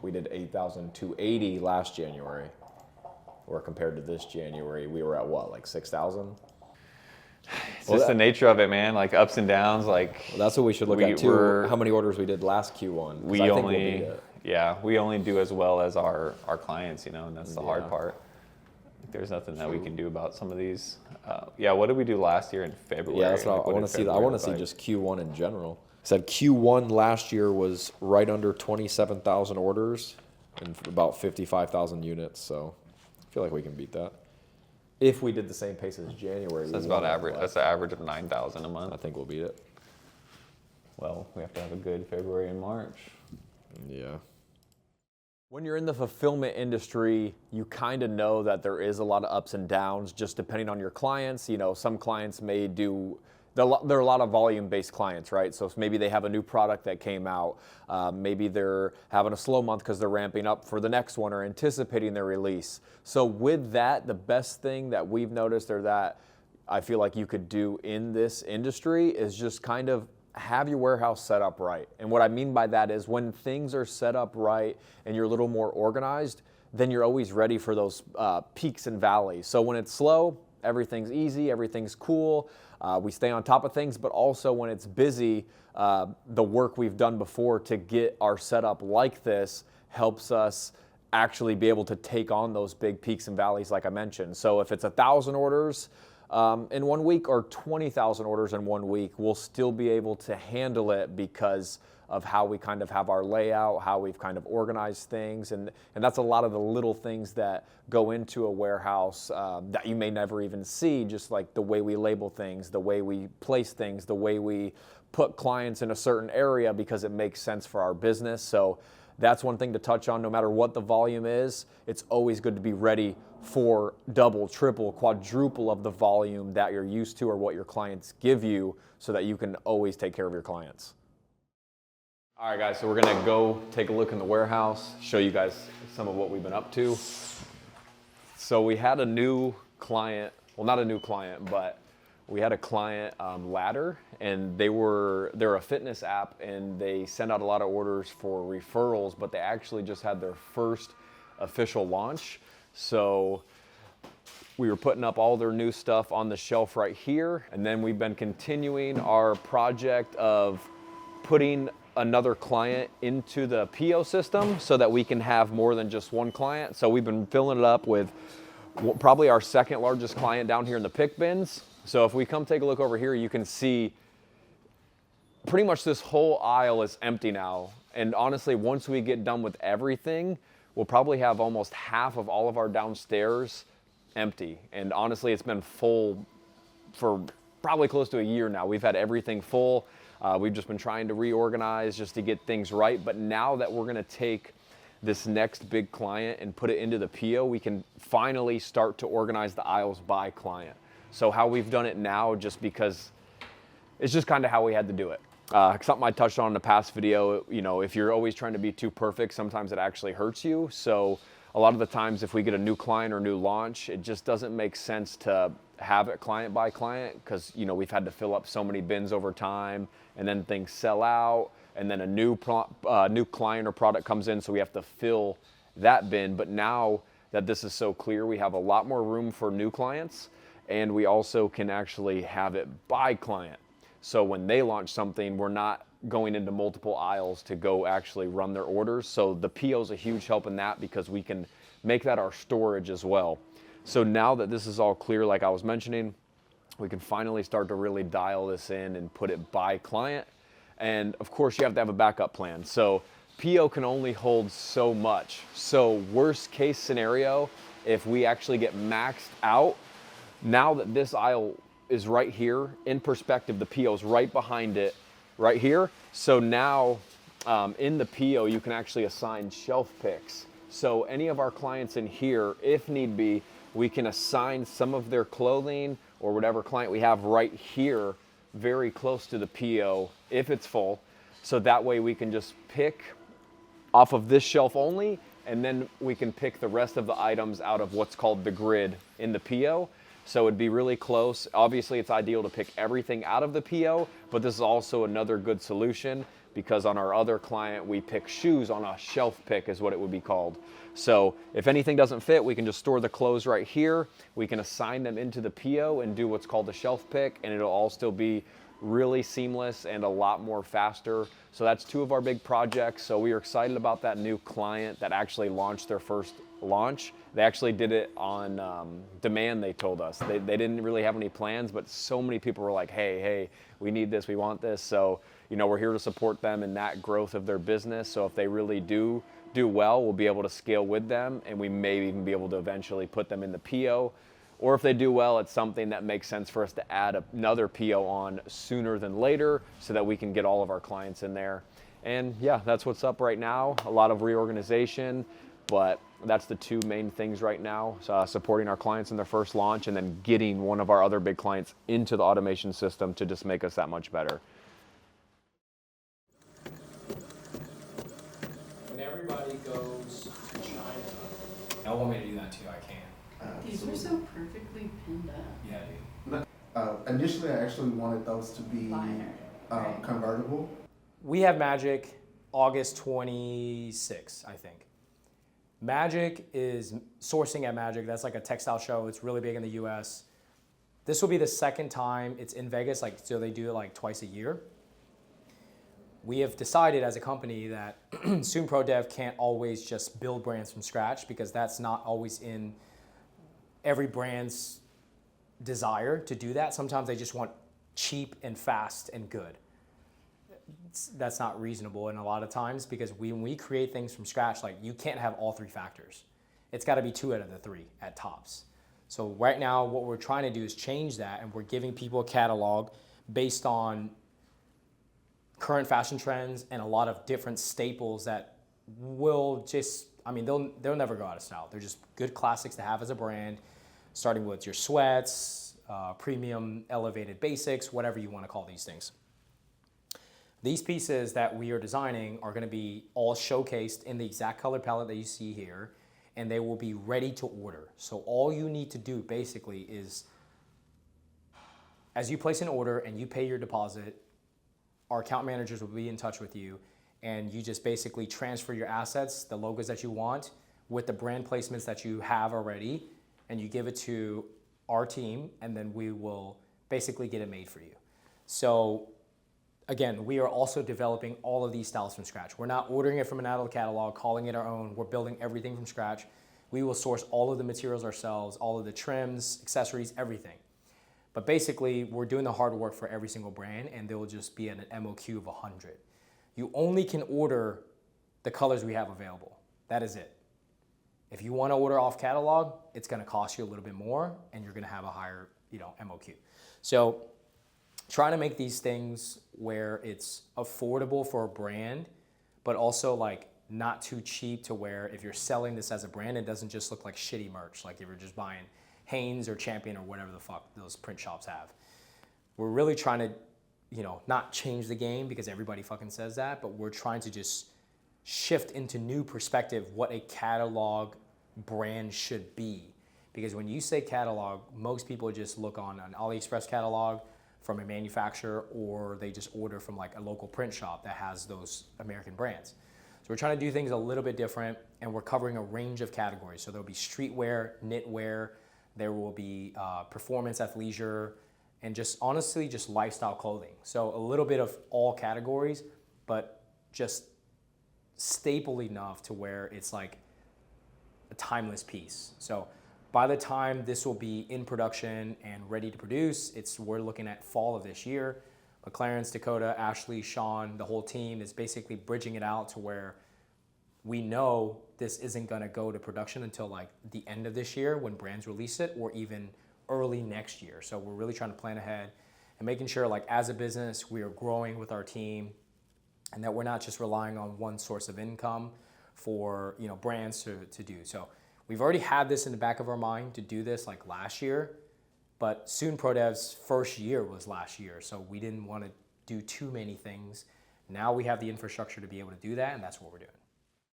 we did 8,280 last January, or compared to this January, we were at what, like 6,000? It's just the nature of it, man. Like ups and downs. Like That's what we should look at too. How many orders we did last Q1? We only, we only do as well as our clients, you know, and that's the hard part. There's nothing that we can do about some of these. What did we do last year in February? Yeah, that's what I want to see. I want to see just Q1 in general. I said Q1 last year was right under 27,000 orders and about 55,000 units. So I feel like we can beat that. If we did the same pace as January. So that's about average. That's an average of 9,000 a month. I think we'll beat it. Well, we have to have a good February and March. Yeah. When you're in the fulfillment industry, you kind of know that there is a lot of ups and downs just depending on your clients. You know, some clients may do, there are a lot of volume-based clients, right? So maybe they have a new product that came out. Maybe they're having a slow month because they're ramping up for the next one or anticipating their release. So with that, the best thing that we've noticed or that I feel like you could do in this industry is just kind of have your warehouse set up right. And what I mean by that is when things are set up right and you're a little more organized, then you're always ready for those peaks and valleys. So when it's slow, everything's easy, everything's cool. We stay on top of things, but also when it's busy, the work we've done before to get our setup like this helps us actually be able to take on those big peaks and valleys like I mentioned. So if it's 1,000 orders, in 1 week or 20,000 orders in 1 week, we'll still be able to handle it because of how we kind of have our layout, how we've kind of organized things. And that's a lot of the little things that go into a warehouse that you may never even see, just like the way we label things, the way we place things, the way we put clients in a certain area because it makes sense for our business. So that's one thing to touch on. No matter what the volume is, it's always good to be ready for double, triple, quadruple of the volume that you're used to or what your clients give you so that you can always take care of your clients. All right, guys, so we're gonna go take a look in the warehouse, show you guys some of what we've been up to. So we had a new client, well, not a new client, but we had a client, Ladder, and they're a fitness app, and they send out a lot of orders for referrals, but they actually just had their first official launch. So we were putting up all their new stuff on the shelf right here, and then we've been continuing our project of putting another client into the PO system so that we can have more than just one client. So we've been filling it up with probably our second largest client down here in the pick bins. So if we come take a look over here, you can see pretty much this whole aisle is empty now. And honestly, once we get done with everything, we'll probably have almost half of all of our downstairs empty. And honestly, it's been full for probably close to a year now. We've had everything full. We've just been trying to reorganize just to get things right. But now that we're gonna take this next big client and put it into the PO, we can finally start to organize the aisles by client. So how we've done it now, just because it's just kind of how we had to do it. Something I touched on in the past video, you know, if you're always trying to be too perfect, sometimes it actually hurts you. So a lot of the times if we get a new client or new launch, it just doesn't make sense to have it client by client because, you know, we've had to fill up so many bins over time and then things sell out and then a new client or product comes in, so we have to fill that bin. But now that this is so clear, we have a lot more room for new clients, and we also can actually have it by client. So when they launch something, we're not going into multiple aisles to go actually run their orders. So the PO is a huge help in that because we can make that our storage as well. So now that this is all clear, like I was mentioning, we can finally start to really dial this in and put it by client. And of course you have to have a backup plan. So PO can only hold so much. So worst case scenario, if we actually get maxed out, now that this aisle is right here, in perspective, the PO is right behind it, right here. So now in the PO, you can actually assign shelf picks. So any of our clients in here, if need be, we can assign some of their clothing or whatever client we have right here, very close to the PO if it's full. So that way we can just pick off of this shelf only, and then we can pick the rest of the items out of what's called the grid in the PO. So it'd be really close. Obviously, it's ideal to pick everything out of the PO, but this is also another good solution because on our other client, we pick shoes on a shelf pick is what it would be called. So if anything doesn't fit, we can just store the clothes right here. We can assign them into the PO and do what's called a shelf pick, and it'll all still be really seamless and a lot more faster. So that's 2 of our big projects. So we are excited about that new client that actually launched their first launch. They actually did it on demand, they told us. They didn't really have any plans, but so many people were like, hey, we need this, we want this. So, we're here to support them in that growth of their business. So if they really do well, we'll be able to scale with them, and we may even be able to eventually put them in the PO. Or if they do well, it's something that makes sense for us to add another PO on sooner than later so that we can get all of our clients in there. And yeah, that's what's up right now. A lot of reorganization, but that's the 2 main things right now. So, supporting our clients in their first launch, and then getting one of our other big clients into the automation system to just make us that much better. When everybody goes to China, y'all want me to do that too, I can. These are so perfectly pinned up. Yeah, dude. Initially, I actually wanted those to be Liner, right. convertible. We have Magic August 26, I think. Magic is sourcing at Magic. That's like a textile show. It's really big in the US. This will be the second time it's in Vegas, so they do it like twice a year. We have decided as a company that Soon Pro Dev can't always just build brands from scratch, because that's not always in every brand's desire to do that. Sometimes they just want cheap and fast and good. That's not reasonable in a lot of times, because when we create things from scratch, you can't have all 3 factors. It's got to be 2 out of the 3 at tops. So right now, what we're trying to do is change that, and we're giving people a catalog based on current fashion trends and a lot of different staples that will just, they'll never go out of style. They're just good classics to have as a brand, starting with your sweats, premium, elevated basics, whatever you want to call these things. These pieces that we are designing are going to be all showcased in the exact color palette that you see here, and they will be ready to order. So all you need to do basically is, as you place an order and you pay your deposit, our account managers will be in touch with you, and you just basically transfer your assets, the logos that you want, with the brand placements that you have already, and you give it to our team, and then we will basically get it made for you. So again, we are also developing all of these styles from scratch. We're not ordering it from an out of the catalog, calling it our own. We're building everything from scratch. We will source all of the materials ourselves, all of the trims, accessories, everything. But basically, we're doing the hard work for every single brand, and they will just be at an MOQ of 100. You only can order the colors we have available. That is it. If you want to order off catalog, it's going to cost you a little bit more, and you're going to have a higher, MOQ. So trying to make these things where it's affordable for a brand, but also not too cheap to where if you're selling this as a brand, it doesn't just look like shitty merch. Like if you're just buying Hanes or Champion or whatever the fuck those print shops have. We're really trying to, not change the game, because everybody fucking says that, but we're trying to just shift into new perspective what a catalog brand should be. Because when you say catalog, most people just look on an AliExpress catalog from a manufacturer, or they just order from a local print shop that has those American brands. So we're trying to do things a little bit different, and we're covering a range of categories. So there'll be streetwear, knitwear, there will be performance athleisure, and just honestly just lifestyle clothing. So a little bit of all categories, but just staple enough to where it's like a timeless piece. So by the time this will be in production and ready to produce, we're looking at fall of this year. But Clarence, Dakota, Ashley, Sean, the whole team is basically bridging it out to where we know this isn't gonna go to production until the end of this year when brands release it, or even early next year. So we're really trying to plan ahead and making sure as a business, we are growing with our team, and that we're not just relying on one source of income for brands to do. So we've already had this in the back of our mind to do this last year, but Soon Pro Dev's first year was last year, so we didn't want to do too many things. Now we have the infrastructure to be able to do that, and that's what we're doing.